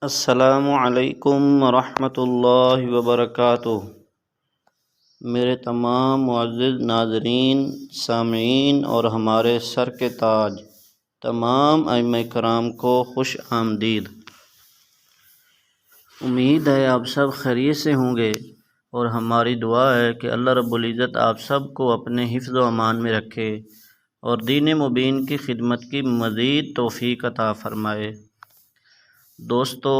السلام علیکم ورحمۃ اللہ وبرکاتہ۔ میرے تمام معزز ناظرین، سامعین اور ہمارے سر کے تاج تمام ائمہ کرام کو خوش آمدید۔ امید ہے آپ سب خیریت سے ہوں گے اور ہماری دعا ہے کہ اللہ رب العزت آپ سب کو اپنے حفظ و امان میں رکھے اور دین مبین کی خدمت کی مزید توفیق عطا فرمائے۔ دوستو،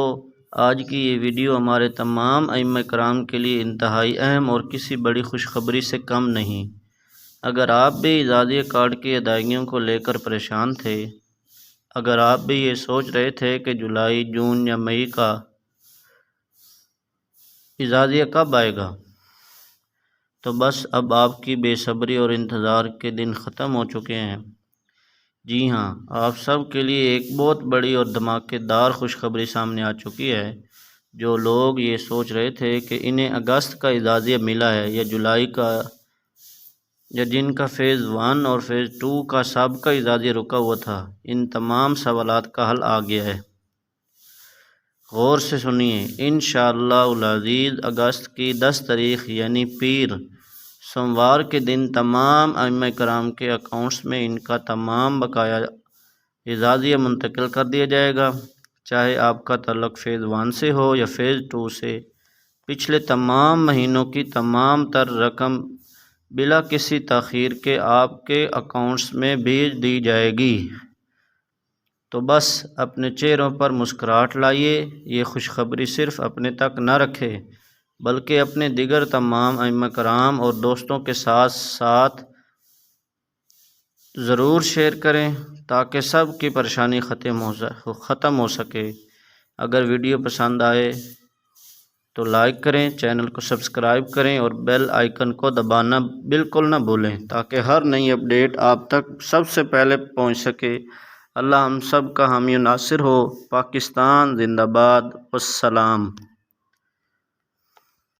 آج کی یہ ویڈیو ہمارے تمام ائمہ کرام کے لیے انتہائی اہم اور کسی بڑی خوشخبری سے کم نہیں۔ اگر آپ بھی اعزازیہ کارڈ کی ادائیگیوں کو لے کر پریشان تھے، اگر آپ بھی یہ سوچ رہے تھے کہ جولائی، جون یا مئی کا اعزازیہ کب آئے گا، تو بس اب آپ کی بے صبری اور انتظار کے دن ختم ہو چکے ہیں۔ جی ہاں، آپ سب کے لیے ایک بہت بڑی اور دھماکے دار خوشخبری سامنے آ چکی ہے۔ جو لوگ یہ سوچ رہے تھے کہ انہیں اگست کا اعزازیہ ملا ہے یا جولائی کا، یا جن کا فیز 1 اور فیز 2 کا سابقہ اعزازیہ رکا ہوا تھا، ان تمام سوالات کا حل آ گیا ہے۔ غور سے سنیے، انشاءاللہ العزیز اگست کی 10 تاریخ یعنی پیر سوموار کے دن تمام ائمہ کرام کے اکاؤنٹس میں ان کا تمام بقایا اعزازیہ منتقل کر دیا جائے گا، چاہے آپ کا تعلق فیز 1 سے ہو یا فیز 2 سے۔ پچھلے تمام مہینوں کی تمام تر رقم بلا کسی تاخیر کے آپ کے اکاؤنٹس میں بھیج دی جائے گی۔ تو بس اپنے چہروں پر مسکراہٹ لائیے۔ یہ خوشخبری صرف اپنے تک نہ رکھے بلکہ اپنے دیگر تمام ائمہ کرام اور دوستوں کے ساتھ ساتھ ضرور شیئر کریں تاکہ سب کی پریشانی ختم ہو سکے۔ اگر ویڈیو پسند آئے تو لائک کریں، چینل کو سبسکرائب کریں اور بیل آئیکن کو دبانا بالکل نہ بھولیں تاکہ ہر نئی اپڈیٹ آپ تک سب سے پہلے پہنچ سکے۔ اللہ ہم سب کا حامی و ناصر ہو۔ پاکستان زندہ باد۔ والسلام۔